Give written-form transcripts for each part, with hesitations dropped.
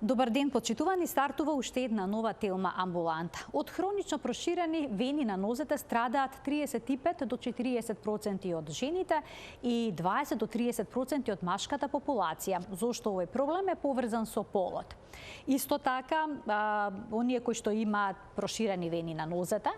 Добар ден, почитувани, стартува уште една нова телма амбуланта. Од хронично проширени вени на нозете страдаат 35 до 40% од жените и 20 до 30% од машката популација, зошто овој проблем е поврзан со полот. Исто така, оние кои што имаат проширени вени на нозете,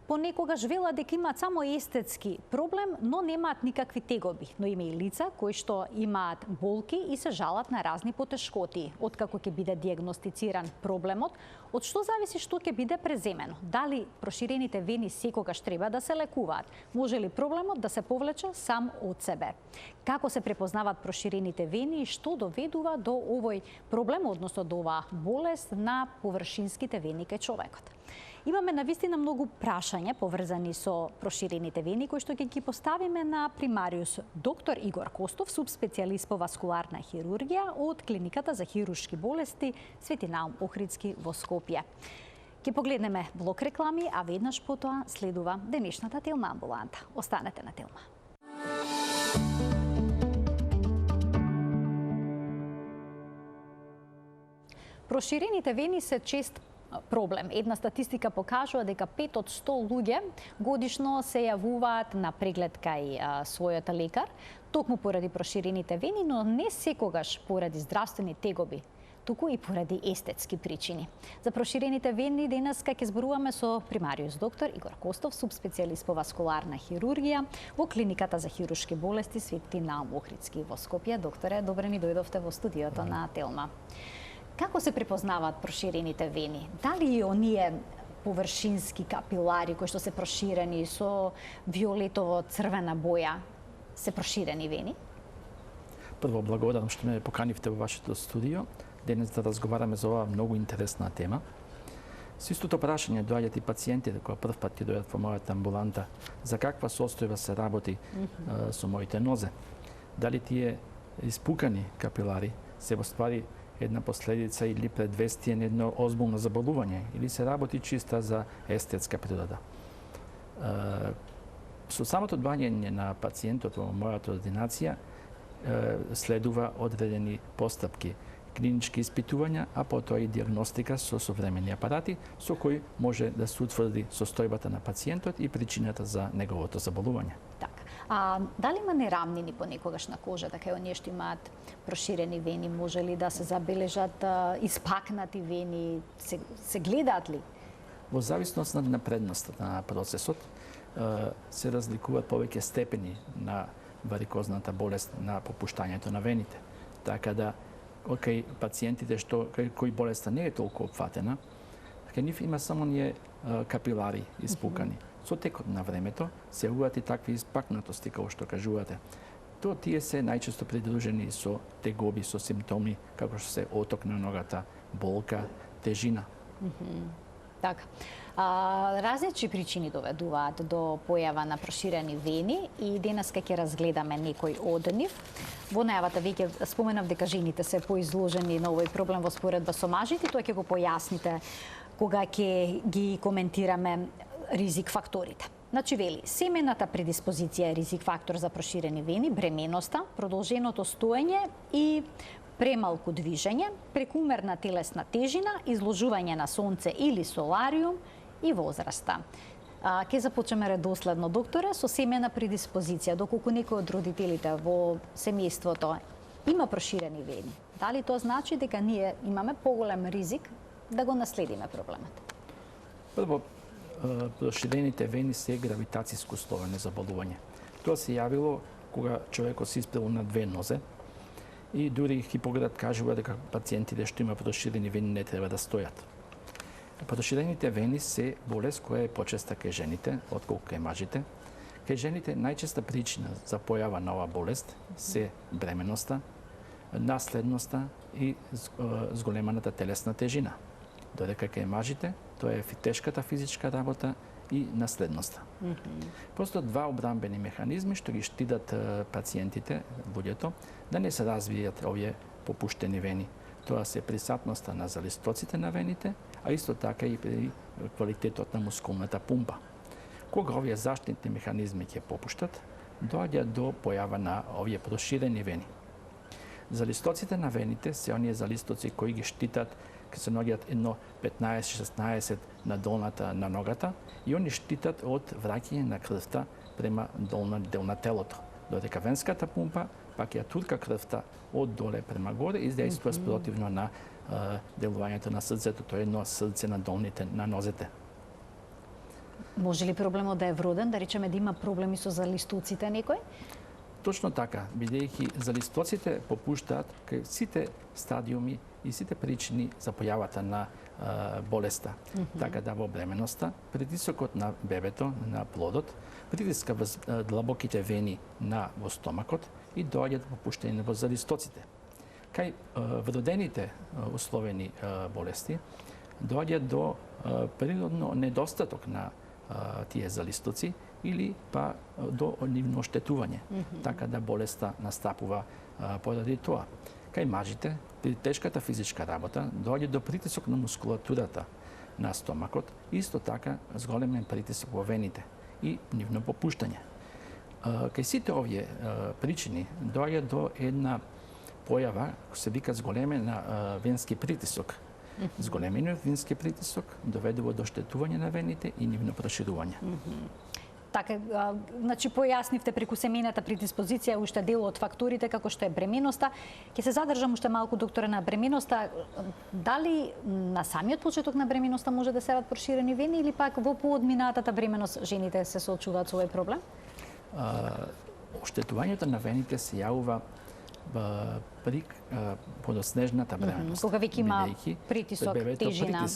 понекогаш велат дека имаат само естетски проблем, но немаат никакви тегоби. Но има и лица кои што имаат болки и се жалат на разни потешкоти. Откако ќе биде диагностициран проблемот, од што зависи што ќе биде преземено. Дали проширените вени секогаш треба да се лекуваат? Може ли проблемот да се повлече сам од себе? Како се препознаваат проширените вени и што доведува до овој проблем, односно до оваа болест на површинските вени кај човекот? Имаме навистина многу прашања поврзани со проширените вени, кои што ќе ги поставиме на примариус доктор Игор Костов, субспецијалист по васкуларна хирургија од Клиниката за хируршки болести Свети Наум Охридски во Скопје. Ќе погледнеме блок реклами, а веднаш потоа следува денешната телма амбуланта. Останете на телма. Проширените вени се чест проблем. Една статистика покажува дека 5 од 100 луѓе годишно се јавуваат на преглед кај својот лекар, токму поради проширените вени, но не секогаш поради здравствени тегоби, туку и поради естетски причини. За проширените вени денеска ќе зборуваме со примариус доктор Игор Костов, субспецијалист по васкуларна хирургија во Клиниката за хируршки болести Свети Наум Охридски во Скопје. Докторе, добре ни дојдовте во студиото на Телма. Како се препознаваат проширените вени? Дали и оние површински капилари кои што се проширени со виолетово-црвена боја се проширени вени? Прво, благодарам што ме поканивте во вашето студио. Денес да разговараме за оваа многу интересна тема. Со истото прашање доаѓаат и пациентите кои прв пат ќе дојдат во мојата амбуланта. За каква состојба се работи со моите нозе? Дали тие испукани капилари се во ствари една последица или предвестие на едно озбилно заболување, или се работи чиста за естетска природа. Со самото доаѓање на пациентот во мојата ординација следува одредени постапки, клинички испитувања, а потоа и диагностика со современи апарати, со кои може да се утврди состојбата на пациентот и причината за неговото заболување. Така. А дали има нерамнини понекогаш на кожата кај оние што имаат проширени вени? Може ли да се забележат испакнати вени? Се гледаат ли? Во зависност на напредноста на процесот се разликуваат повеќе степени на варикозната болест, на попуштањето на вените. Така да кај пациентите кои болеста не е толку опфатена, кај нив има само ние капилари испукани. Со текот на времето се јавуваат и такви испакнатости, како што кажувате. Тие се најчесто придружени со тегоби, со симптоми како што се оток на ногата, болка, тежина. Така. Различни причини доведуваат до појава на проширени вени и денеска ќе разгледаме некој од нив. Во најавата веќе споменав дека жените се поизложени на овој проблем во споредба со мажите, тоа ќе го појасните кога ќе ги коментираме ризик факторите. Значи вели, семената предиспозиција е ризик фактор за проширени вени, бременоста, продолженото стоење и премалку движење, прекумерна телесна тежина, изложување на сонце или солариум и возраста. Ке започнеме редоследно, докторе, со семена предиспозиција, доколку некој од родителите во семејството има проширени вени. Дали тоа значи дека ние имаме поголем ризик да го наследиме проблемот? Прво, проширените вени се гравитациско условено заболување. Тоа се јавило кога човекот се испрел на две нозе и дури Хипократ кажува дека пациентите што има проширени вени не треба да стојат. Проширените вени се болест која е почеста кај жените, отколку кај мажите. Кај жените најчеста причина за појава на оваа болест се бременоста, наследноста и зголеманата телесна тежина. Додека кај мажите тоа е тешката физичка работа и наследноста. Просто два обрамбени механизми што ги штидат пациентите, луѓето, да не се развијат овие попуштени вени. Тоа се присатноста на залистоците на вените, а исто така и при квалитетот на мускулната пумпа. Кога овие заштитни механизми ќе попуштат, доаѓа до појава на овие проширени вени. Залистоците на вените се оние залистоци кои ги штитат, ке се наоѓаат едно 15-16 на долната на ногата и они штитат од враќање на крвта према долна дел на телото. Додека венската пумпа пак ја турка крвта од доле према горе и издействува спротивно на делувањето на срцето, тоа е едно срце на долните на нозете. Може ли проблемот да е вроден, да речеме да има проблеми со залистоците некој? Точно така, бидејќи залистоците попуштаат кај сите стадиуми и сите причини за појавата на болеста. Така да во бременоста, притисокот на бебето, на плодот, притиска врз длабоките вени во стомакот и доаѓа до попуштање во залистоците. Кај вродените условени болести доаѓа до природно недостаток на тие залистоци или па до нивно оштетување. Така да болеста настапува поради тоа. Кај мажите, при тешката физичка работа, доаѓа до притисок на мускулатурата на стомакот, исто така зголемен притисок во вените и нивно попуштање. Кај сите овие причини доаѓа до една појава, се вика зголемен венски притисок. Зголемениот венски притисок доведува до оштетување на вените и нивно проширување. Така, значи појаснивте преку семејната предиспозиција уште дел од факторите како што е бременоста. Ќе се задржам уште малку, докторе, на бременоста. Дали на самиот почеток на бременоста може да се јават проширени вени или пак во поодминатата бременост жените се соочуваат со овој проблем? Оштетувањето на вените се јавува при подоснежната бременост. Кога веќе има притисок, тежина.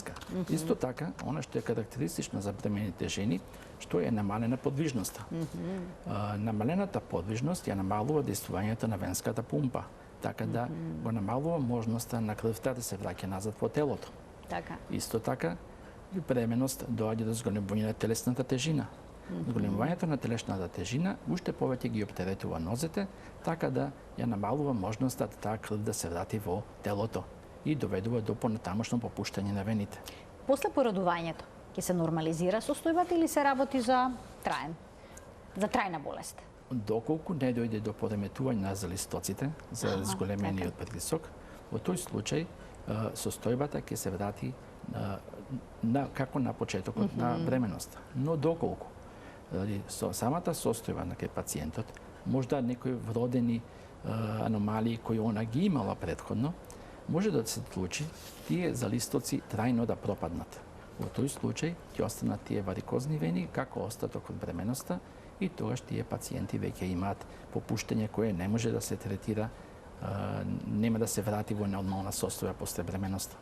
Исто така, она што е карактеристично за бремените жени, што е намалена подвижноста. Намалената подвижност ја намалува дејствувањето на венската пумпа, така да го намалува можноста на крвта да се враќа назад во телото. Така. Исто така, при бременост доаѓа до зголемување на телесната тежина. Зголемувањето на телесната тежина уште повеќе ги оптеретува нозете, така да ја намалува можноста таа крв да се врати во телото и доведува до понатамошно попуштање на вените. После породувањето ќе се нормализира состојбата или се работи за трајна болест? Доколку не дојде до пореметување на залистоците, за зголемениот притисок, во тој случај состојбата ќе се врати како на почетокот на бременоста. Но доколку со самата состојба на кај пациентот, можда некои вродени аномалии кои она ги имала претходно, може да се случи тие залистоци трајно да пропаднат. Во тој случај ќе останат тие варикозни вени како остаток од бременоста и тогаш тие пациенти веќе имаат попуштање кое не може да се третира, нема да се врати во нормална состојба после бременоста.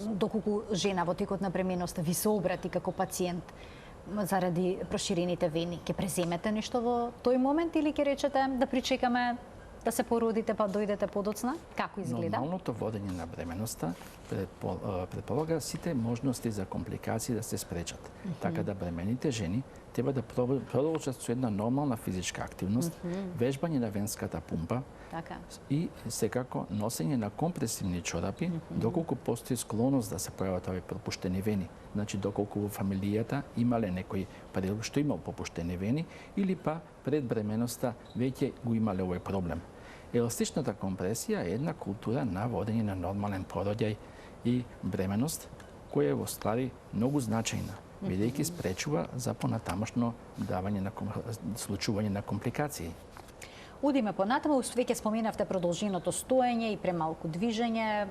Доколку жена во текот на бременоста ви се обрати како пациент заради проширените вени, ќе преземете нешто во тој момент или ќе речете да причекаме да се породите па дојдете подоцна? Како изгледа? Нормалното водење на бременоста предполага сите можности за компликации да се спречат. Така да бремените жени треба да продолжат со една нормална физичка активност, вежбање на венската пумпа и секако носење на компресивни чорапи, доколку постои склоност да се појават овие пропуштени вени. Значи, доколку во фамилијата имале некој предел што имал попуштени вени или па пред бременоста веќе го имале овој проблем. Еластичната компресија е една култура на водење на нормален пороѓај и бременост, која е во ствари многу значајна, бидејќи спречува за понатамошно случување на компликации. Одиме понатаму, веќе споменавте продолженото стоење и премалку движење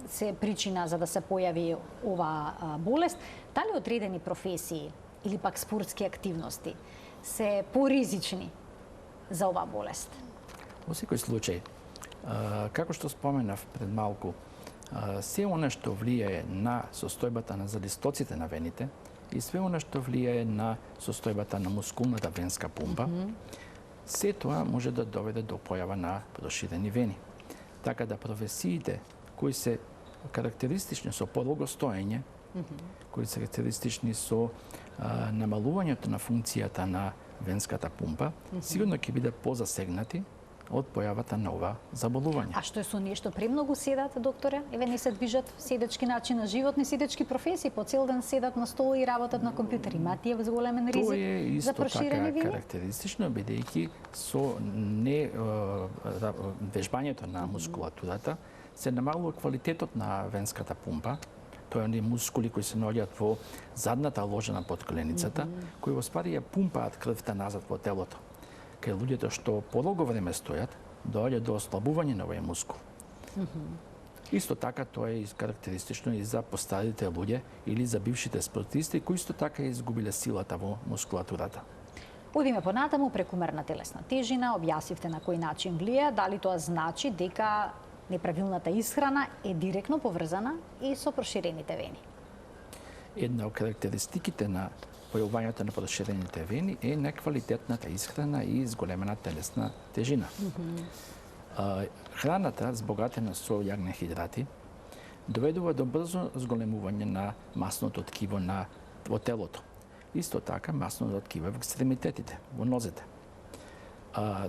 се причина за да се појави оваа болест. Дали одредени професии или пак спортски активности се поризични за оваа болест? Во секој случај, како што споменав пред малку, се она што влијае на состојбата на залистоците на вените и све она што влијае на состојбата на мускулната венска пумпа, се тоа може да доведе до појава на проширени вени. Така да професиите кои се карактеристични со подолго стоење, кои се карактеристични со намалувањето на функцијата на венската пумпа, сигурно ќе бидат позасегнати од појавата на ова заболување. А што е со нешто премногу седат, докторе? Еве не се движат седечки начин на живот, не седечки професии, по цел ден седат на стол и работат на компјутер. Имаат тие големен ризик за проширени вени? Тоа е исто така карактеристично, бидејќи со вежбањето на мускулатурата се намалува квалитетот на венската пумпа. Тоа е оние мускули кои се наоѓаат во задната ложа на потколеницата, кои во ствари ја пумпаат крвта назад во телото. Кај луѓето што подолго време стојат, доаѓа до ослабување на овој мускул. Исто така тоа е карактеристично и за постарите луѓе или за бившите спортисти кои исто така изгубиле силата во мускулатурата. Одиме понатаму, прекумерна телесна тежина, објасивте на кој начин влија, дали тоа значи дека неправилната исхрана е директно поврзана и со проширените вени? Една од карактеристиките на појавувањето на проширените вени е неквалитетната исхрана и зголемена телесна тежина. Храната збогатена со јагне хидрати доведува до брзо зголемување на масното ткиво во телото. Исто така масното ткиво во екстремитетите, во нозете.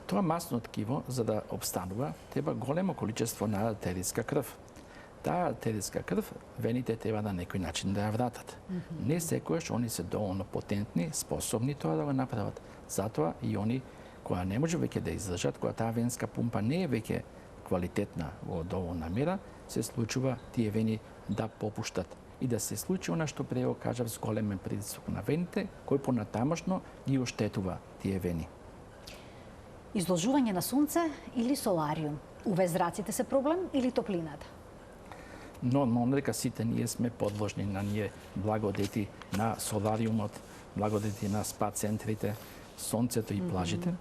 Тоа масно ткиво, за да обстанува, треба големо количество на артериска крв. Таа артериска крв, вените треба на некој начин да ја вратат. Не секогаш они се доволно потентни, способни тоа да го направат. Затоа и они, која не може веќе да издржат, која таа венска пумпа не е веќе квалитетна во доволна мера, се случува тие вени да попуштат и да се случи она што прво кажав зголемен притисок на вените, кој понатамошно ги оштетува тие вени. Изложување на сонце или солариум? UV-зраците се проблем или топлината? Но нека сите ние сме подложни на ние благодети на солариумот, благодети на спа центрите, сонцето и плажите.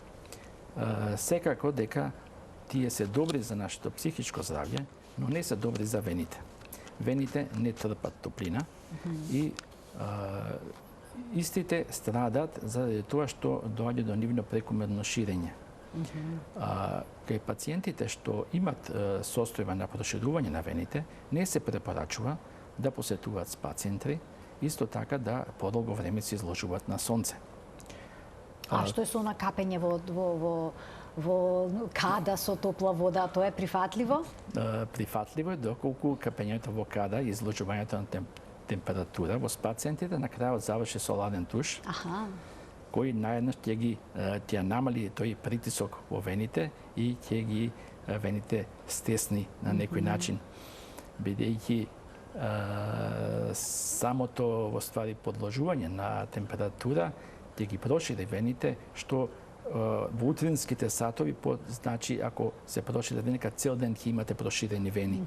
Секако дека тие се добри за нашето психичко здравје, но не се добри за вените. Вените не трпат топлина и истите страдаат заради тоа што доаѓа до нивно прекумерно ширење. Кај пациентите што имат состојба на проширување на вените, не се препорачува да посетуваат спа центри, исто така да подолго време се изложуваат на сонце. А што е со накапење во када со топла вода, тоа е прифатливо? Прифатливо е доколку капењето во када и изложувањето на температура во спа центрите на крајот заврши соларен туш. Кој наеднаш ќе намали тој притисок во вените и ќе ги вените стесни на некој начин, бидејќи самото во ствари подложување на температура ќе ги прошири вените, што во утринските сатови значи ако се прошири веника цел ден ќе имате проширени вени.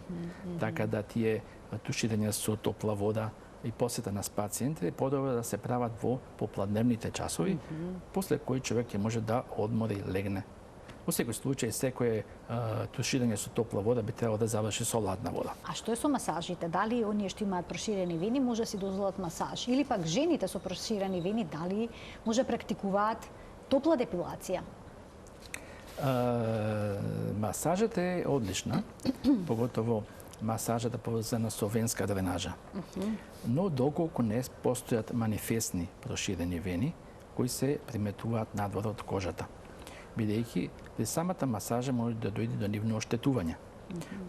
Така да тие туширања со топла вода и посета на спа центри подобро да се прават во попладневните часови, после кој човек ќе може да одмори, легне. Во секој случај, секое туширање со топла вода би требало да заврши со ладна вода. А што е со масажите? Дали оние што имаат проширени вени може да си дозволат масаж? Или пак жените со проширени вени дали може практикуваат топла депилација? Масажът е одлична, поготово масажата поврзана со венска дренажа. Но доколку не постојат манифестни проширени вени, кои се приметуваат надвор од кожата. Бидејќи при самата масажа може да дојде до нивно оштетување.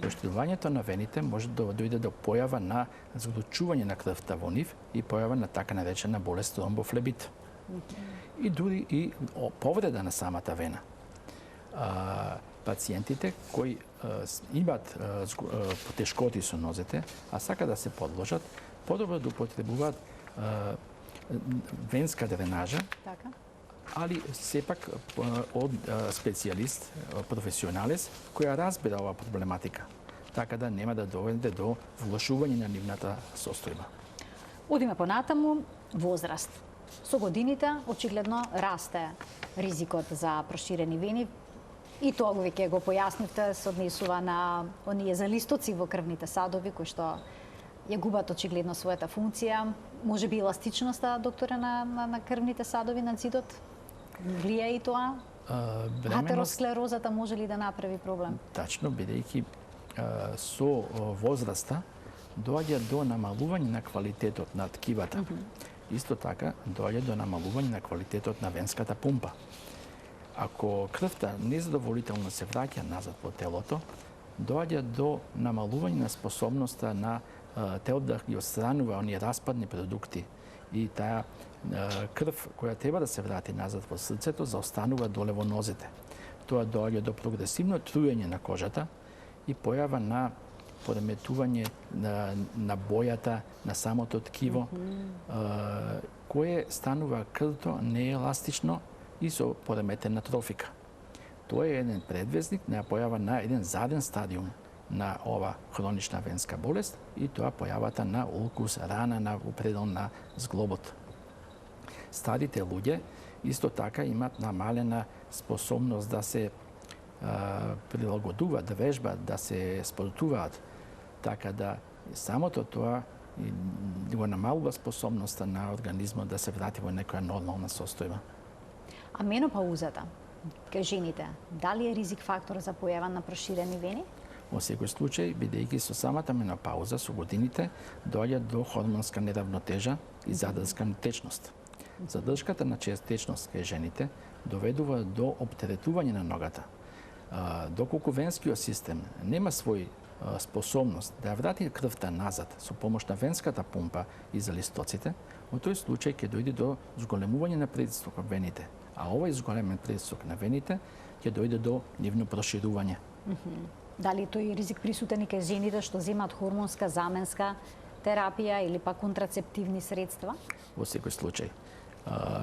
Оштетувањето на вените може да дојде до појава на зголучување на крвта во нив и појава на така наречена болест ромбофлебит. И дури и повреда на самата вена. Пациентите кои имаат потешкоти со нозете, а сака да се подложат, подобро да употребуваат венска дренажа, али сепак од специјалист, професионалист, која разбира оваа проблематика, така да нема да доведе до влошување на нивната состојба. Одиме понатаму, возраст. Со годините очигледно расте ризикот за проширени вени. И тоа веќе го појаснивте, се однесува на оние залистоци во крвните садови кои што ја губат очигледно својата функција. Може би еластичноста, докторе, на крвните садови на зидот влијае и тоа? Атеросклерозата може ли да направи проблем? Тачно, бидејќи со возраста доаѓа до намалување на квалитетот на ткивата. Исто така доаѓа до намалување на квалитетот на венската пумпа. Ако крвта незадоволително се враќа назад во телото, доаѓа до намалување на способноста на телото да ги отстранува оние распадни продукти и таа крв која треба да се врати назад во срцето заостанува доле во нозете. Тоа доаѓа до прогресивно труење на кожата и појава на пореметување на бојата на самото ткиво, кое станува крвто, нееластично и со пореметена трофика. Тоа е еден предвестник на појава на еден заден стадиум на ова хронична венска болест и тоа појавата на улкус, рана на предел на зглобот. Старите луѓе исто така имаат намалена способност да се прилагодуваат, да вежбаат, да се спортуваат, така да самото тоа го намалува способноста на организмот да се врати во некоја нормална состојба. А менопаузата кај жените, дали е ризик фактор за појава на проширени вени? Во секој случај, бидејќи со самата менопауза со годините доаѓа до хормонска неравнотежа и задрска на течност. Задршката на течност кај жените доведува до оптеретување на ногата. Доколку венскиот систем нема свој способност да врати крвта назад со помош на венската пумпа и за листоците, во тој случај ќе дојде до зголемување на притисок во вените, а овој зголемен притисок на вените ќе дојде до нивно проширување. Дали тој ризик присутен и кај жените што земаат хормонска заменска терапија или пак контрацептивни средства? Во секој случај,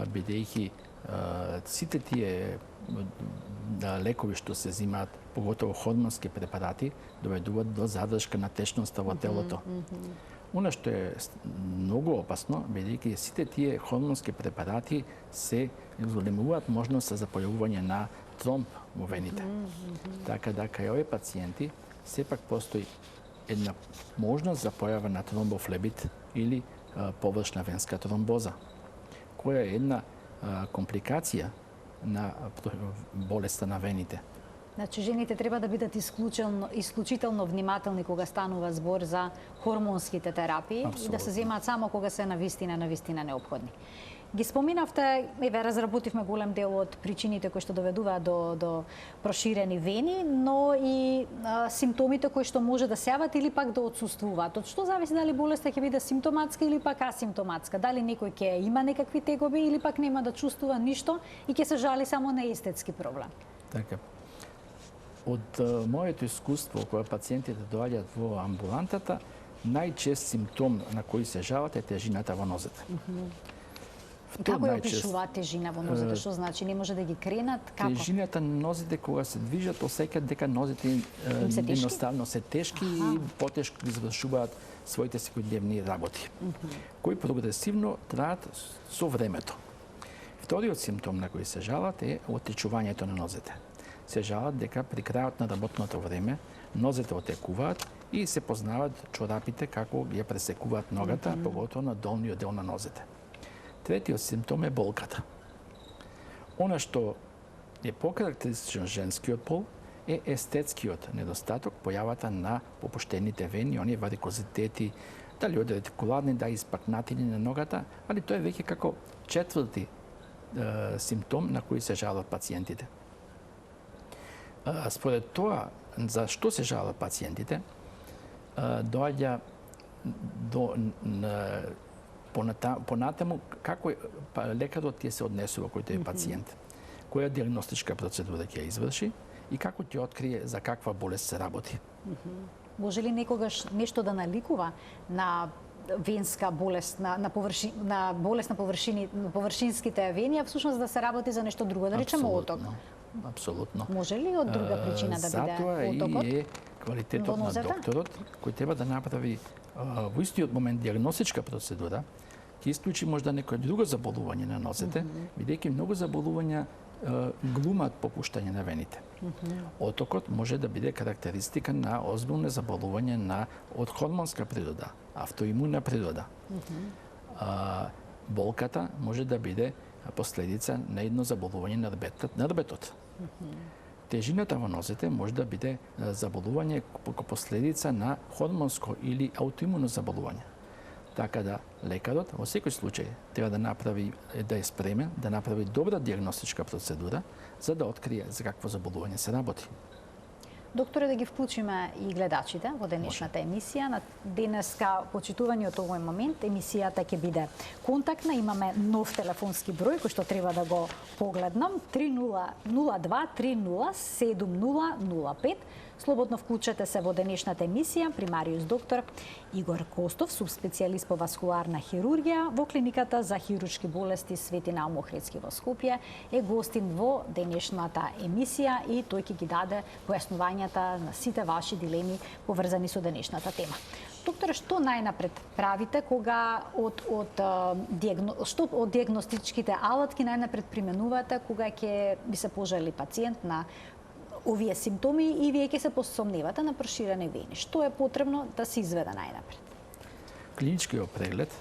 бидејќи сите тие лекови што се земаат, поготово хормонски препарати, доведуваат до задршка на течноста во телото. Она што е многу опасно, бидејќи сите тие хормонски препарати се зголемуваат можност за појавување на тромб во вените. Така да кај овие пациенти сепак постои една можност за појава на тромбофлебит или површна венска тромбоза, која е една компликација на болеста на вените. Значи, жените треба да бидат исклучително внимателни кога станува збор за хормонските терапии. Абсолютно. И да се земаат само кога се навистина неопходни. Ги споминавте, еве разработивме голем дел од причините кои што доведуваат до проширени вени, но и симптомите кои што може да се јават или пак да отсуствуваат. Од што зависи дали болеста ќе биде симптоматска или пак асимптоматска? Дали некој ќе има некакви тегоби или пак нема да чувствува ништо и ќе се жали само на естетски проблем? Така. Од моето искуство, кога пациентите доаѓаат во амбулантата, најчест симптом на кој се жалат е тежината во нозете. Како ја опишуваат тежина во нозете? Што значи? Не може да ги кренат? Како? Тежината на нозете кога се движат, осеќаат дека нозете едноставно се тешки и потешко ги завршуваат своите секојдневни работи, кои прогресивно траат со времето. Вториот симптом на кој се жалат е оттечувањето на нозете. Се жалат дека при крајот на работното време нозете отекуваат и се познаваат чорапите како ја пресекуваат ногата, поготово на долниот дел на нозете. Третиот симптом е болката. Она што е покарактеристично женскиот пол е естетскиот недостаток, појавата на попуштените вени, оние варикозитети, дали од ретикуларни, да испакнатини на ногата, али тоа е веќе како четврти симптом на кој се жалат пациентите. Според тоа, за што се жалат пациентите, доаѓа до понатаму како лекарот ќе се однесува кој тој пациент, која диагностичка процедура ќе изврши и како ќе открие за каква болест се работи. Може ли некогаш нешто да наликува на венска болест, на болест на површинските вени, а всушност да се работи за нешто друго, да речеме оток? Апсолутно. Може ли од друга причина да биде отокот? Затоа и е квалитетот на докторот кој треба да направи во истиот момент диагностичка процедура, ќе исклучи можда некој друго заболување на нозете, бидејќи многу заболувања глумат попуштање на вените. Отокот може да биде карактеристика на озбилно заболување од хормонска природа, автоимуна природа. Болката може да биде последица на едно заболување на рбетот. Тежината во нозете може да биде заболување како последица на хормонско или аутоимуно заболување. Така да лекарот во секој случај треба да е спремен да направи добра дијагностичка процедура за да открие за какво заболување се работи. Докторе, да ги вклучиме и гледачите во денешната емисија. На денеска, почитувани од овој момент, емисијата ќе биде контактна. Имаме нов телефонски број кој што треба да го погледнам. 3002 30 7005. Слободно вклучете се во денешната емисија. Примариус доктор Игор Костов, субспецијалист по васкуларна хирургија во клиниката за хируршки болести Свети Наум Охридски во Скопје, е гостин во денешната емисија и тој ќе ги даде појаснувањата на сите ваши дилеми поврзани со денешната тема. Докторе, што најнапред правите кога од дијагностичките алатки најнапред применувате кога ќе би се пожали пациент на овие симптоми и вие ќе се посомневате на проширени вени? Што е потребно да се изведе најнапред? Клиничкиот преглед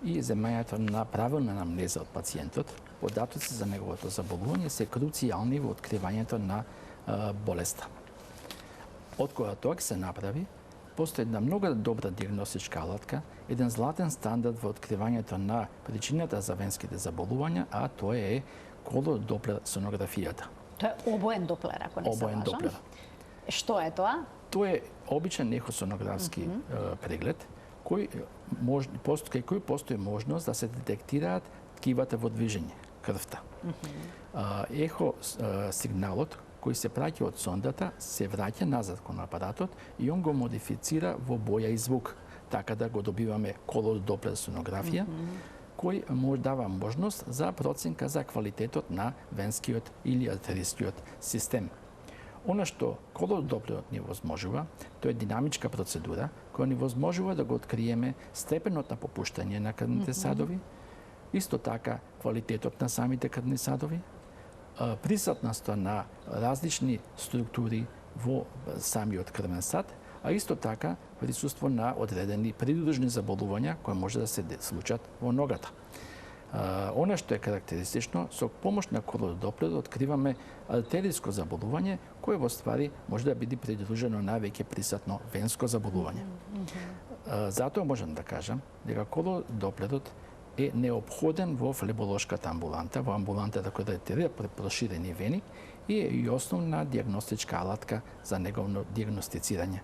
и земањето на правилна анамнеза од пациентот, податоци за неговото заболување се круцијални во откривањето на болеста. Од кога тоа се направи, постои една многу добра дијагностичка алатка, еден златен стандард во откривањето на причината за венските заболувања, а тоа е колодоплер сонографијата. Тоа е обоен доплер, ако не се лажам. Доплер. Што е тоа? Тоа е обичен ехосонографски преглед кој постои можност да се детектираат ткивата во движење, крвта. Ехо сигналот кој се праќа од сондата се враќа назад кон апаратот и он го модифицира во боја и звук, така да го добиваме колодоплер сонографија, кој може дава можност за проценка за квалитетот на венскиот или артерискиот систем. Она што колодоплерот ни возможува, тоа е динамичка процедура која ни возможува да го откриеме степенот на попуштање на крвните садови, исто така квалитетот на самите крвни садови, присутноста на различни структури во самиот крвен сад, а исто така присуство на одредени придружни заболувања кои може да се случат во ногата. Она што е карактеристично, со помош на колодоплерот откриваме артериско заболување кое во ствари може да биде придружено на веќе присутно венско заболување. Затоа можам да кажам дека колодоплерот е неопходен во флеболошката амбуланта, во амбулантата која третира проширени вени и е и основна дијагностичка алатка за неговно дијагностицирање.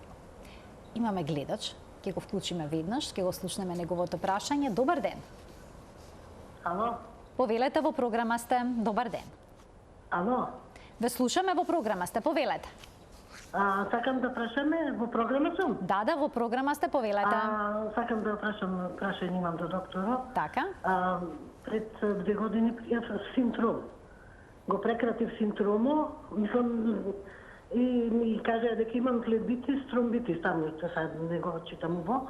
Имаме гледач, ќе го вклучиме веднаш, ќе го слушнеме неговото прашање. Добар ден. Ало? Повелете, во програма сте. Добар ден. Ало? Ве слушаме, во програма сте. Повелете. Сакам да прашаме, во програма сум? Да, во програма сте, повелете. Сакам да прашање имам до докторот. Така. Пред 2 години пријав синдром. Го прекратив синдромо, мислам, и ми кажа дека имам флебитис, тромбитис, таму сега не го читам убо.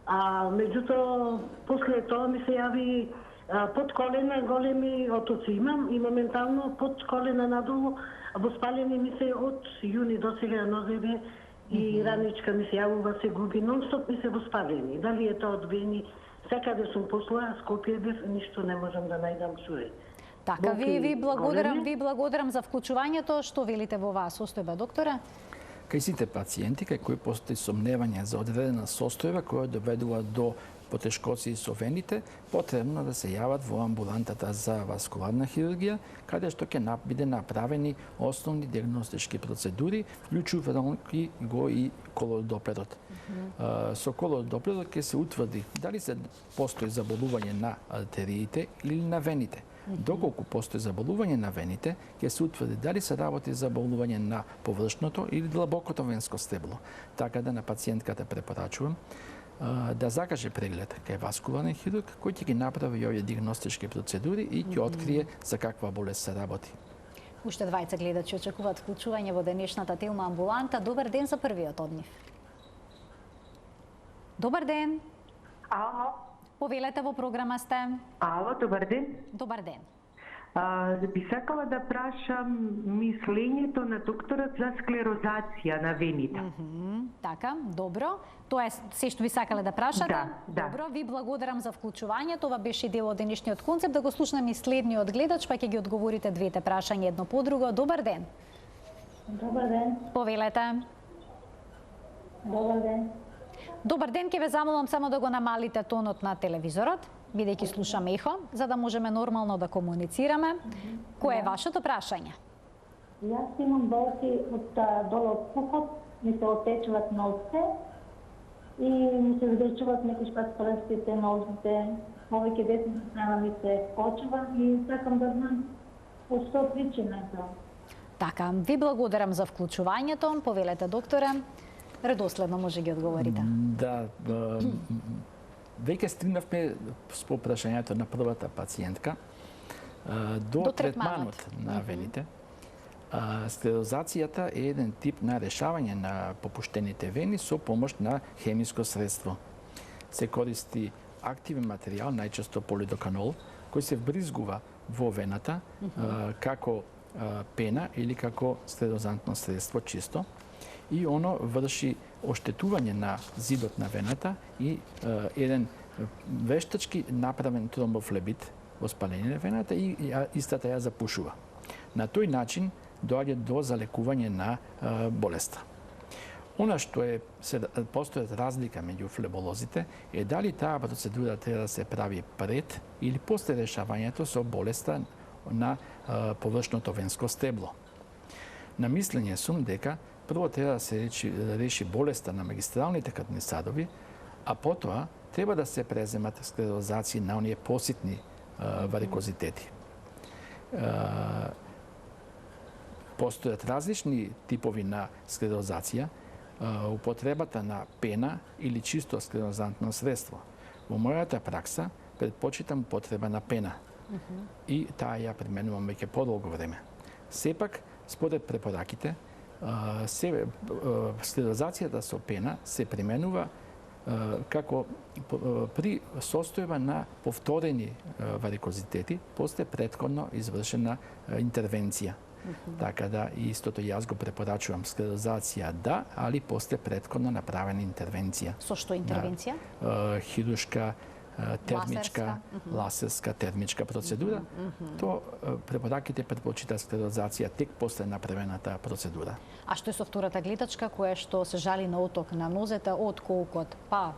Меѓутоа, после тоа ми се јави под колена големи отоци имам и моментално под колена надолу воспалени ми се од јуни до сега нозеве и раничка ми се јавува, се губи, нон-стоп ми се воспалени. Дали е тоа од вени? Секаде сум послала, Скопје бев, ништо не можам да најдам чуе. Така, ви благодарам за вклучувањето. Што велите во оваа состојба, докторе? Кај сите пациенти кај кои постои сомневање за одредена состојба која доведува до потешкоци со вените, потребно да се јават во амбулантата за васкуларна хирургија, каде што ќе биде направени основни дијагностички процедури, вклучувајќи го и колодоплерот. Со колодоплерот ќе се утврди дали се постои заболување на артериите или на вените. Доколку постои заболување на вените, ќе се утврди дали се работи за заболување на површното или длабокото венско стебло. Така да на пациентката препорачувам да закаже преглед кај васкуларен хирург, кој ќе ги направи овие дијагностички процедури и ќе открие за каква болест се работи. Уште двајца гледачи очекуваат вклучување во денешната тема амбуланта. Добар ден за првиот од нив. Добар ден. Ало. Повелете, во програма сте. Ало, добар ден. Добар ден. Би сакала да прашам мислењето на докторот за склерозација на вените. Така, добро. Тоа е се што би сакале да прашате? Да. Добро, ви благодарам за вклучувањето. Ова беше дел од денешниот концепт. Да го слушнеме и следниот гледач, па ќе ги одговорите двете прашања едно по друго. Добар ден. Добар ден. Повелете. Добар ден. Добар ден, ќе ве замолам само да го намалите тонот на телевизорот, бидејќи слушаме ехо, за да можеме нормално да комуницираме. Кое е вашето прашање? Јас имам болки од долу од пухот, ми се отечуваат нозите и ми се вдечуваат некој пат прстите, нозите, повеќе десна страна ми се почува и сакам да знам од што причина е тоа. Така, ви благодарам за вклучувањето. Повелете, докторе. Редоследно може ги одговорите. Да, веќе стигнавме по прашањето на првата пациентка до третманот на вените. Склерозацијата е еден тип на решавање на попуштените вени со помош на хемиско средство. Се користи активен материјал, најчесто полидоканол, кој се вбризгува во вената како пена или како склерозантно средство чисто и оно врши оштетување на зидот на вената и еден вештачки направен тромбофлебит воспаление на вената и истата ја запушува. На тој начин доаѓа до залекување на болеста. Она што постојат разлика меѓу флеболозите е дали таа процедура треба да се прави пред или после решавањето со болеста на површното венско стебло. На мислење сум дека прво треба да се реши болеста на магистралните крвни садови, а потоа треба да се преземат склерозации на оние поситни варикозитети. Постојат различни типови на склерозација, употребата на пена или чисто склерозантно средство. Во мојата пракса предпочитам употреба на пена и таа ја применувам веќе подолго време. Сепак, според препораките, склерозацијата со пена се применува како при состојба на повторени варикозитети после претходно извршена интервенција. Така да истото јас го препорачувам склерозација да, али после претходно направена интервенција. Со што интервенција? Хируршка, термичка, ласерска термичка процедура. То препораките предпочитаат склерозација тек после направената процедура. А што е со втората гледачка која што се жали на оток на нозете од колкот па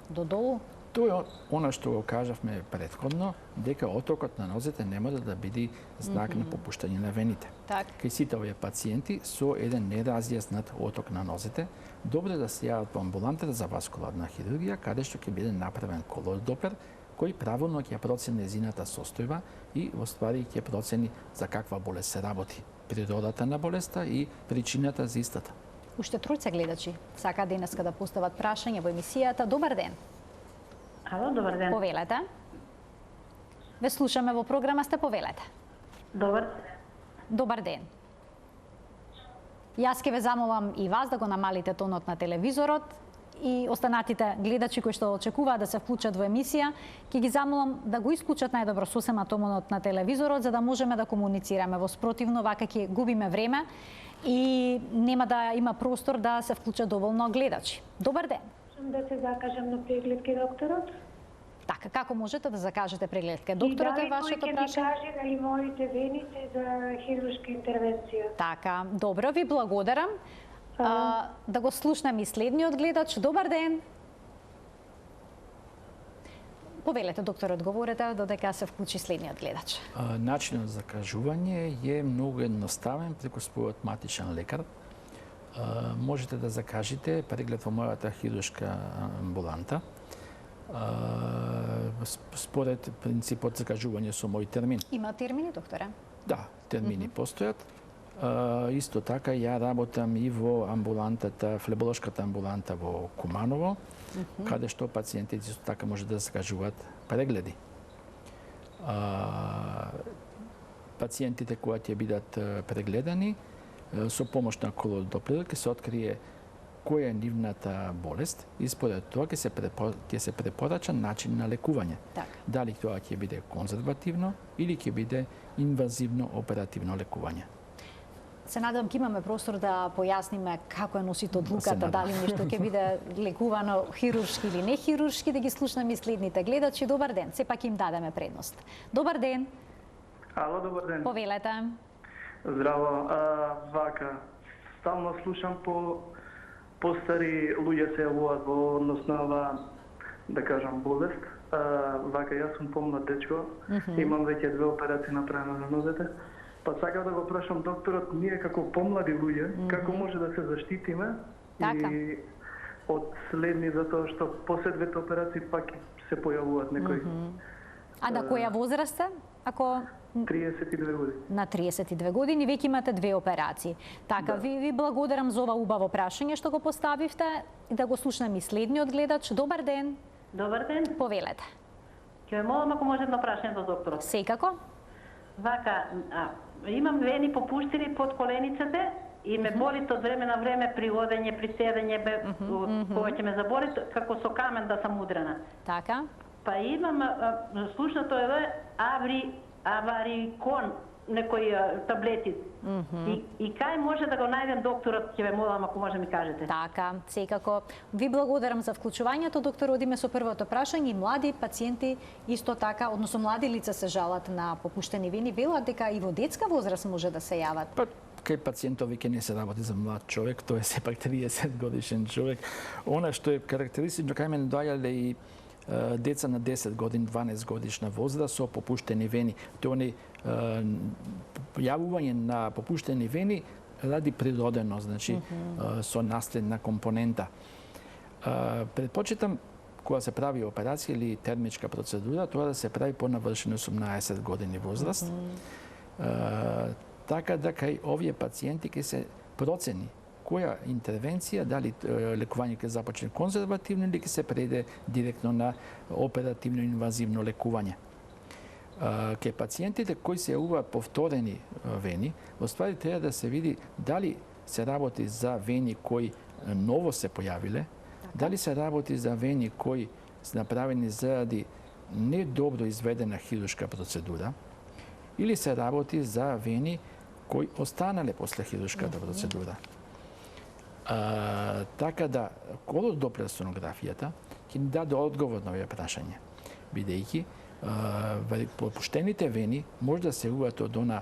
до долу? Тоа е она што го кажавме претходно, дека отокот на нозете не може да биде знак на попуштање на вените. Кај сите овие пациенти со еден неразјаснат оток на нозете, добро да се јават по амбулантата за васкуларна хирургија, каде што ќе биде направен колодопер, кој правилно ќе процени незината состојба и во ствари ќе процени за каква болест се работи, природата на болеста и причината за истата. Уште тројца гледачи сакаат денеска да постават прашање во емисијата. Добар ден. Ало, добар ден. Повелете. Ве слушаме во програма, сте повелете. Добар. Добар ден. Јас ќе ве замолам и вас да го намалите тонот на телевизорот и останатите гледачи кои што очекуваат да се вклучат во емисија, ќе ги замолам да го исклучат најдобро сосема тонот на телевизорот за да можеме да комуницираме. Во спротивно вака ќе губиме време и нема да има простор да се вклучат доволно гледачи. Добар ден. Да се закажам на преглед кај докторот? Така, како можете да закажете преглед кај докторот е вашето прашање? И дали кој ќе ми каже дали моите вени се за хируршка интервенција? Така, добро, ви благодарам. Да го слушнеме и следниот гледач. Добар ден. Повелете, доктор, одговорете додека се вклучи следниот гледач. Начинот за закажување е многу едноставен преку својот матичен лекар. Можете да закажете преглед во мојата хируршка амбуланта. Според принципот закажување со мој термин. Има термини, докторе? Да, термини постојат. Исто така ја работам и во амбулантата, флеболошката амбуланта во Куманово, каде што пациентите исто така може да закажуваат прегледи. Пациентите кои ќе бидат прегледани со помош на колодоплер ќе се открие која е нивната болест и според тоа ќе се препорача начин на лекување. Дали тоа ќе биде конзервативно или ќе биде инвазивно оперативно лекување. Се надам ќе имаме простор да појасниме како е носите одлуката, дали нешто ќе биде лекувано хируршки или не хируршки, да ги слушнеме и следните гледачи. Добар ден, сепак им дадеме предност. Добар ден. Ало, добар ден. Повелете. Здраво. Вака, стално слушам по постари луѓе се јавуваат во однос на оваа, да кажам, болест. Вака, јас сум помлад дечко, имам веќе 2 операции направени на нозете. Па сакам да го прашам докторот, ние како помлади луѓе, како може да се заштитиме и од следни, затоа што после 2 операции пак се појавуваат некои. А на која возраст сте? Ако 32 години. На 32 години веќе имате 2 операции. Така, ви благодарам за ова убаво прашање што го поставивте и да го слушнеме и следниот гледач. Добар ден. Добар ден. Повелете. Ќе ве молам ако може едно прашање до докторот. Секако. Вака, имам вени попуштени под колениците и ме боли од време на време при одење, при седење, кога ќе ме заболи, како со камен да сам удрена. Така. Па имам слушнато е аварикон, некои таблети. И кај може да го најдем докторот, ќе ве молам ако може ми кажете. Така, секако. Ви благодарам за вклучувањето, доктор. Одиме со првото прашање. И млади пациенти исто така, односно млади лица се жалат на попуштени вени, велат дека и во детска возраст може да се јават. Па, кај пациентови ке не се работи за млад човек, тој е сепак 30 годишен човек. Она што е карактеристично, кај мене доаѓале и деца на 10 години, 12 годишна возраст со попуштени вени. Тоа не појавување на попуштени вени ради природено, значи со наследна компонента. Предпочитам кога се прави операција или термичка процедура, тоа да се прави по навршени 18 години возраст. Така да кај овие пациенти ќе се процени која интервенција, дали лекување ќе започне конзервативно или ќе се преде директно на оперативно инвазивно лекување. Кај пациентите кои се јавуваат повторени вени, во ствари треба да се види дали се работи за вени кои ново се појавиле, дали се работи за вени кои се направени заради недобро изведена хируршка процедура, или се работи за вени кои останале после хируршката процедура. Така да, колодоплерсонографијата ќе ни даде одговор на овие прашање, бидејќи попуштените вени може да се јавуваат од она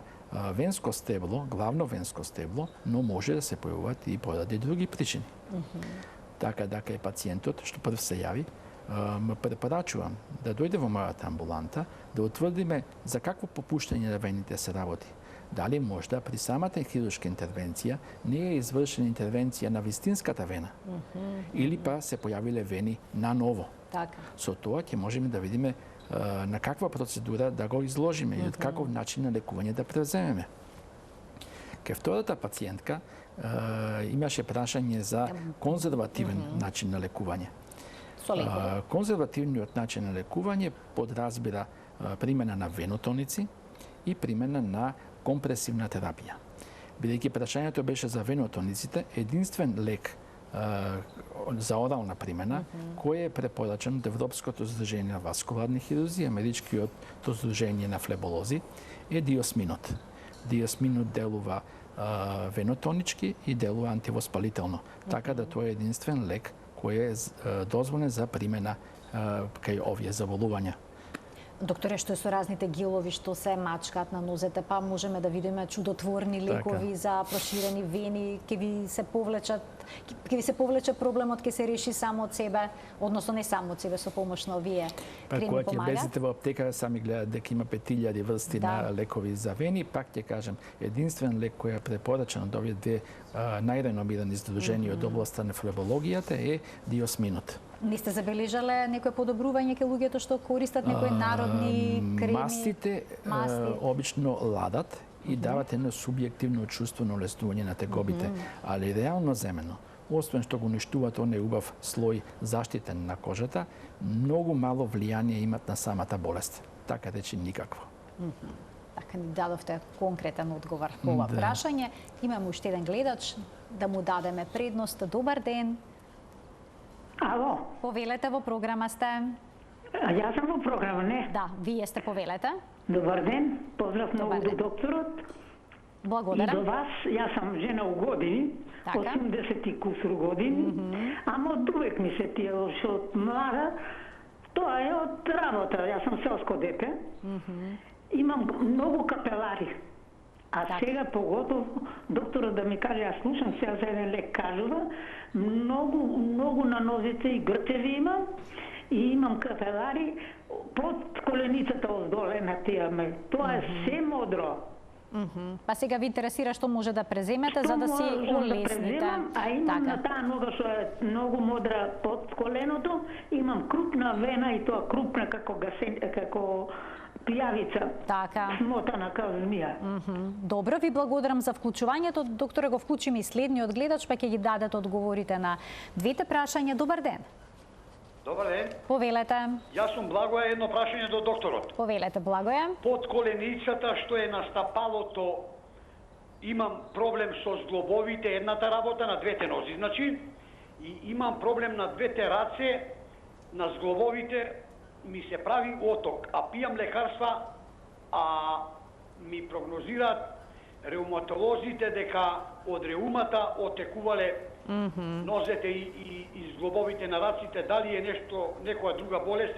венско стебло, главно венско стебло, но може да се појавуваат и поради други причини. Така да кај пациентот што прв се јави, ме препорачувам да дојде во мојата амбуланта да утврдиме за какво попуштање на вените се работи. Дали можда при самата хируршка интервенција не е извршена интервенција на вистинската вена или па се појавиле вени наново. Така. Со тоа ќе можеме да видиме на каква процедура да го изложиме и од каков начин на лекување да превземеме. Кај втората пациентка имаше прашање за конзервативен начин на лекување. Конзервативниот начин на лекување подразбира примена на венотоници и примена на компресивна терапија. Бидејќи прашањето беше за венотониците, единствен лек за орална примена, кој е препорачан од Европското здружение на васкуларни хирурзи, Америчкиот здружение на флеболози, е диосминот. Диосминот делува венотонички и делува антивоспалително. Така да тоа е единствен лек кој е дозволен за примена кај овие заболувања. Докторе, што е со разните гелови што се мачкаат на нозете, па можеме да видиме чудотворни лекови за проширени вени, ќе ви се повлече проблемот, ќе се реши само од себе, односно не само од себе, со помош на овие креми помагаат. Кога ќе влезете во аптека, сами гледат дека има 5000 врсти на лекови за вени, пак ќе кажем, единствен лек кој е препорачан од овие две најреномирани здруженија од областа на флебологијата е диосминот. Не сте забележале некој подобрување кај луѓето што користат некои народни креми? Мастите обично ладат и дават едно субјективно чувство на олеснување на тегобите, али реално земено, освен што го уништуваат оној убав слој заштитен на кожата, многу мало влијание имат на самата болест. Така речи никакво. Така ни дадовте конкретен одговор по ова прашање. Имаме уште еден гледач, да му дадеме предност. Добар ден. Ало. Повелете, во програма сте. Јас сум во програма, не? Да, вие сте, повелете. Добар ден, поздрав многу до докторот. Благодарам. И до вас, јас сум жена у години, 80 и кусур години, ама од увек ми се тие, што од млада, тоа е од работа, јас сум селско дете, имам многу капелари. А сега поготово, докторот да ми каже, јас слушам сега за еден лек кажува, многу на нозите и грчеви имам, и имам капелари под коленицата оздоле на тие ме. Тоа е се модро. Па сега ви интересира што може да преземете за да си улесните. А имам на таа нога што е многу модра под коленото, имам крупна вена и тоа крупна како пијавица. Така. Смотана као змија. Добро, ви благодарам за вклучувањето. Докторе, го вклучиме и следниот гледач, па ќе ги дадете одговорите на двете прашања. Добар ден. Добар ден. Повелете. Јас сум Благоја, едно прашање до докторот. Повелете, Благоја. Под коленицата што е на стапалото имам проблем со зглобовите, едната работа на двете нози, значи, и имам проблем на двете раце, на зглобовите, ми се прави оток, а пијам лекарства, а ми прогнозираат реуматолозите дека од реумата отекувале нозете и зглобовите на раците, дали е некоја друга болест.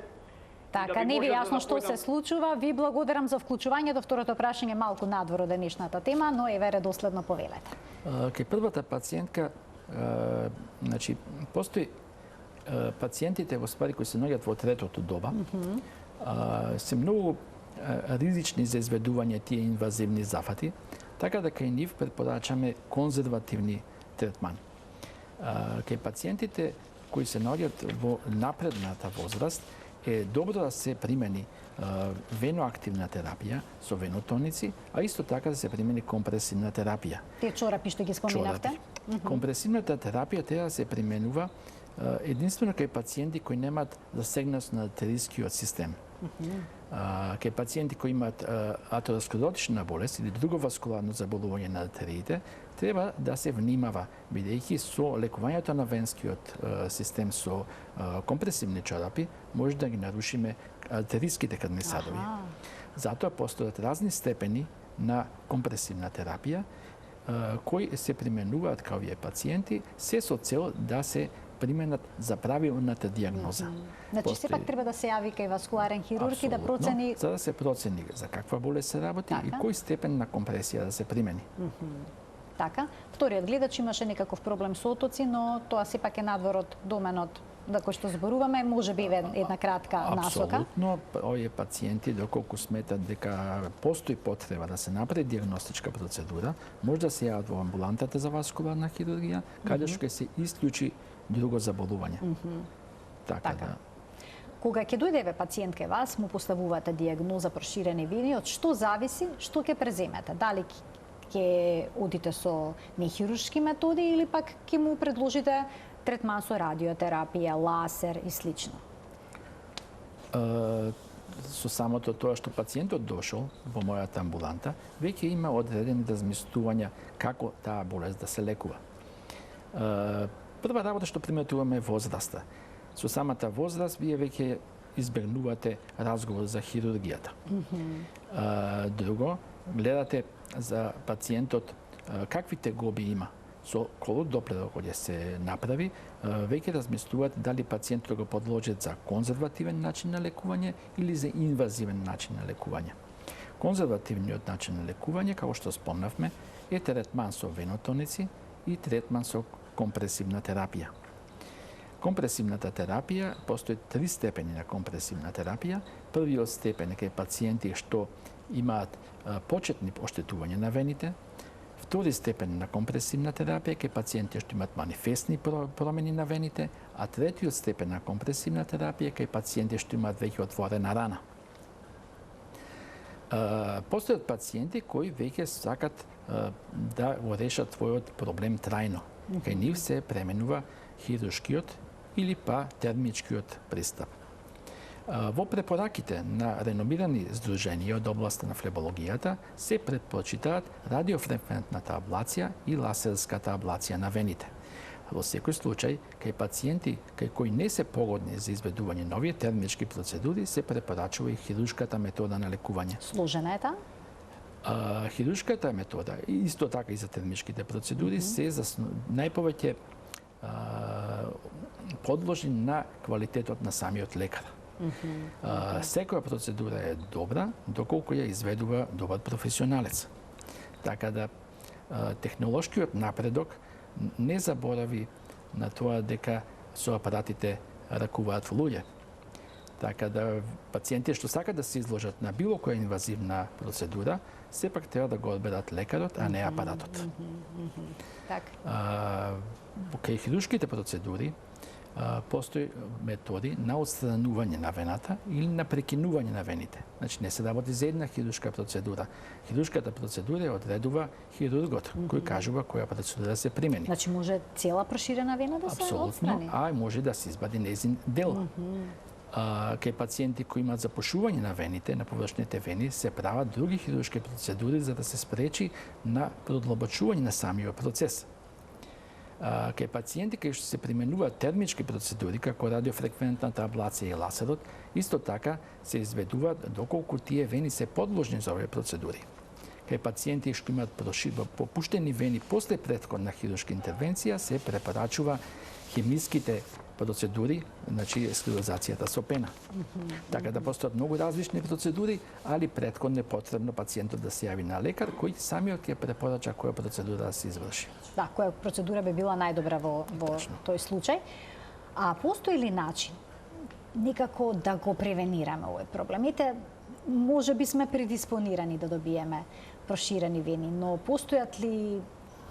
Така, не ви јасно што се случува. Ви благодарам за вклучувањето. Второто прашање малку надвор од денешната тема, но еве редоследно повелете. Кај првата пациентка, значи, постои пациентите во ствари кои се наоѓаат во третото доба, се многу ризични за изведување тие инвазивни зафати, така да кај нив препорачаме конзервативни третмани. Кај пациентите кои се наоѓаат во напредната возраст, е добро да се примени веноактивна терапија со венотоници, а исто така да се примени компресивна терапија. Тие чорапи што ги споминавте? Компресивната терапија треба да се применува единствено кај пациенти кои немаат засегнатост на артерискиот систем. Кај пациенти кои имаат атеросклеротична болест или друго васкуларно заболување на артериите, треба да се внимава, бидејќи со лекувањето на венскиот систем со компресивни чорапи може да ги нарушиме артериските крвни садови. Затоа постојат разни степени на компресивна терапија кои се применуваат кај овие пациенти, се со цел да се применат за правилната диагноза. Значи, сепак треба да се јави кај васкуларен хирург и да процени... За да се процени за каква болест се работи и кој степен на компресија да се примени. Така. Вториот гледач имаше некаков проблем со отоци, но тоа сепак е надвор од доменот за кој што зборуваме, може би една кратка насока. Апсолутно, овие пациенти доколку сметат дека постои потреба да се направи диагностичка процедура, може да се јават во амбулантата за васкуларна хирургија, каде што ќе се исклучи друго заболување. Така да. Кога ќе дојде пациент кај вас, му поставувате диагноза проширени вени, од што зависи што ќе преземете? Дали ќе одите со нехируршки методи или пак ќе му предложите третман со радиотерапија, лазер и слично? Со самото тоа што пациентот дошол во мојата амбуланта, веќе има одредени размислувања како таа болест да се лекува. Прва работа што приметуваме е возраста. Со самата возраст вие веќе избегнувате разговор за хирургијата. Друго, гледате за пациентот какви тегоби има. Со колодоплерот кој се направи, веќе размислуваат дали пациентот го подложат за конзервативен начин на лекување или за инвазивен начин на лекување. Конзервативниот начин на лекување, како што спомнавме, е третман со венотоници и третман со компресивна терапија. Компресивната терапија, постои 3 степени на компресивна терапија. Првиот степен е кај пациенти што имаат почетни оштетувања на вените. Втори степен на компресивна терапија кај пациенти што имаат манифестни промени на вените, а третиот степен на компресивна терапија кај пациенти што имаат веќе отворена рана. Постојат пациенти кои веќе сакат да го решат својот проблем трајно. Кај нив се пременува хируршкиот или па термичкиот пристап. Во препораките на реномирани здруженија од областа на флебологијата се предпочитаат радиофреквентната аблација и лазерската аблација на вените. Во секој случај, кај пациенти кај кои не се погодни за изведување на овие термички процедури, се препорачува и хируршката метода на лекување. Сложена е таа? Хируршката метода, исто така и за термичките процедури, се најповеќе подложени на квалитетот на самиот лекар. Секоја процедура е добра, доколку ја изведува добар професионалец. Така да технолошкиот напредок не заборави на тоа дека со апаратите ракуваат луѓе. Така да пациенти што сакат да се изложат на било која инвазивна процедура, сепак треба да го одберат лекарот, а не апаратот. Кај хируршките процедури постои методи на отстранување на вената или на прекинување на вените. Значи не се работи за една хируршка процедура. Хируршката процедура ја одредува хирургот, кој кажува која процедура се примени. Значи може цела проширена вена да се отстрани? Апсолутно, а може да се избади нејзин дел. Кај пациенти кои имаат запушување на вените, на површните вени, се прават други хируршки процедури за да се спречи на продлабочување на самиот процес. Кај пациенти кај што се применуваат термички процедури, како радиофреквентната аблација и лазерот, исто така се изведуваат доколку тие вени се подложни за овие процедури. Кај пациенти што имаат попуштени вени после претходна хируршка интервенција, се препорачува хемиските процедури, значи склерозацијата со пена. Така да постојат многу различни процедури, али претходно е потребно пациентот да се јави на лекар кој самиот ќе препорача која процедура да се изврши. Да, која процедура би била најдобра во тој случај. А постои ли начин никако да го превенираме овој проблем? Ете, може би сме предиспонирани да добиеме проширени вени, но постојат ли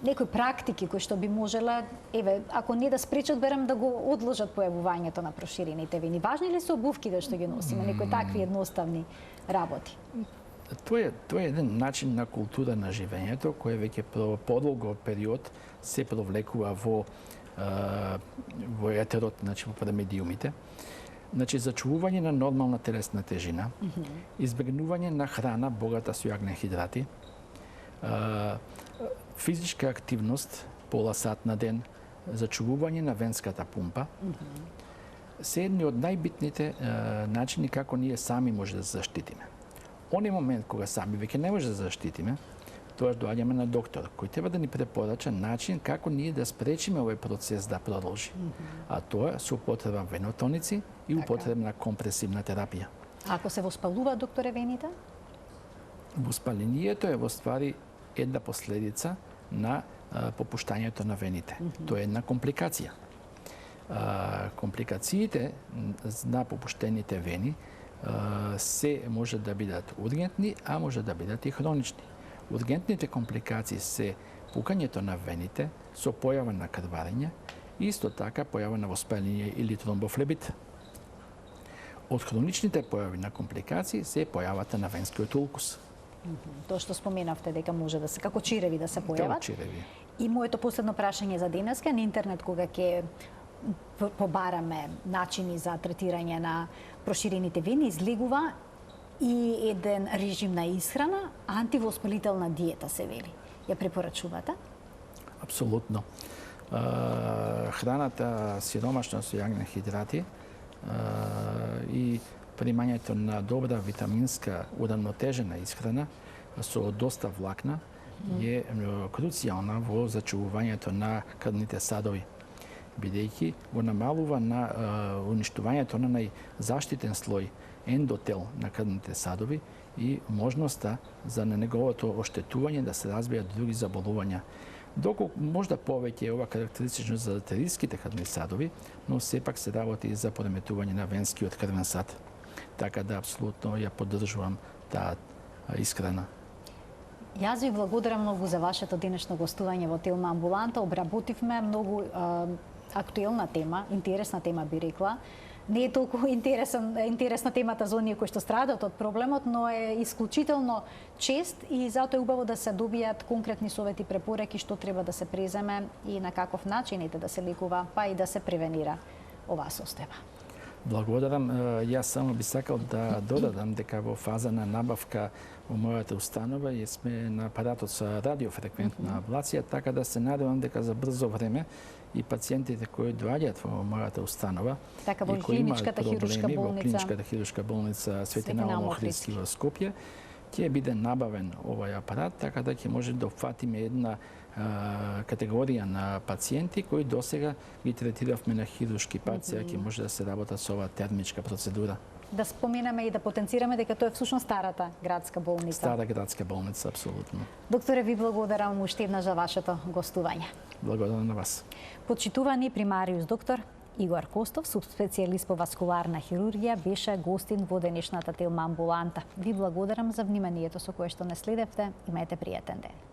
некои практики кои што би можеле, ако не да спречат, берем да го одложат појавувањето на проширените вени? Важни ли се обувките што ги носиме, некои такви едноставни работи? Тоа е еден начин на култура на живењето, кој веќе подолго период се провлекува во етерот, значи во медиумите. Значи, зачувување на нормална телесна тежина, избегнување на храна богата со јагнен хидрати, физичка активност пола сат на ден, зачувување на венската пумпа, се едни од најбитните начини како ние сами може да се заштитиме. Оној момент кога сами веќе не може да заштитиме, тоа доаѓаме на доктор, кој треба да ни препорача начин како ние да спречиме овој процес да продолжи. А тоа со употреба венотоници и употреба на компресивна терапија. А ако се воспалува, докторе, вените? Воспалението е во ствари една последица на попуштањето на вените. Тоа е една компликација. Компликациите на попуштените вени се може да бидат ургентни, а може да бидат и хронични. Ургентните компликации се пукањето на вените со појава на крварење и исто така појава на воспаление или тромбофлебит. Од хроничните појави на компликации се појавата на венскиот улкус. Тоа што споменавте дека може да се како чиреви да се појават. Како чиреви. И моето последно прашање за денеска на интернет кога ќе побараме начини за третирање на проширените вени, излегува и еден режим на исхрана, антивоспалителна диета се вели. Ја препорачувате? Апсолутно. Храната сиромашна со јагнен хидрати и примањето на добра витаминска уравнотежена исхрана со доста влакна е круцијална во зачувувањето на крвните садови, бидејќи го намалува на уништувањето на најзаштитен слој ендотел на крвните садови и можноста за неговото оштетување да се развијат други заболувања. Доколку можда повеќе е ова карактеристично за артериските крвни садови, но сепак се работи и за пореметување на венскиот крвен сад. Така да апсолутно ја поддржувам таа исхрана. Јас ви благодарам многу за вашето денешно гостување во Телма амбуланта. Обработивме многу актуелна тема, интересна тема би рекла. Не е толку интересна темата за оние кои што страдат од проблемот, но е исклучително чест и затоа е убаво да се добијат конкретни совети, препораки што треба да се преземе и на каков начин да се лекува, па и да се превенира оваа состојба. Благодарам. Јас само би сакал да додадам дека во фаза на набавка во мојата установа и сме на апаратот со радиофреквентна аблација, така да се надевам дека за брзо време и пациентите кои доаѓаат во мојата установа така, и кои имаат проблеми во клиничката хируршка болница Свети Наум Охридски во Скопје, ќе биде набавен овој апарат, така да ќе може да опфатиме една категорија на пациенти кои досега ги третиравме на хируршки пат, сега ќе може да се работа со оваа термичка процедура. Да споменаме и да потенцираме дека тоа е всушност старата градска болница. Стара градска болница, апсолутно. Докторе, ви благодарам уште еднаш за вашето гостување. Благодарам на вас. Почитувани примариус доктор Игор Костов, субспецијалист по васкуларна хирургија, беше гостин во денешната телма амбуланта. Ви благодарам за вниманието со кое што не следевте. Имајте пријатен ден.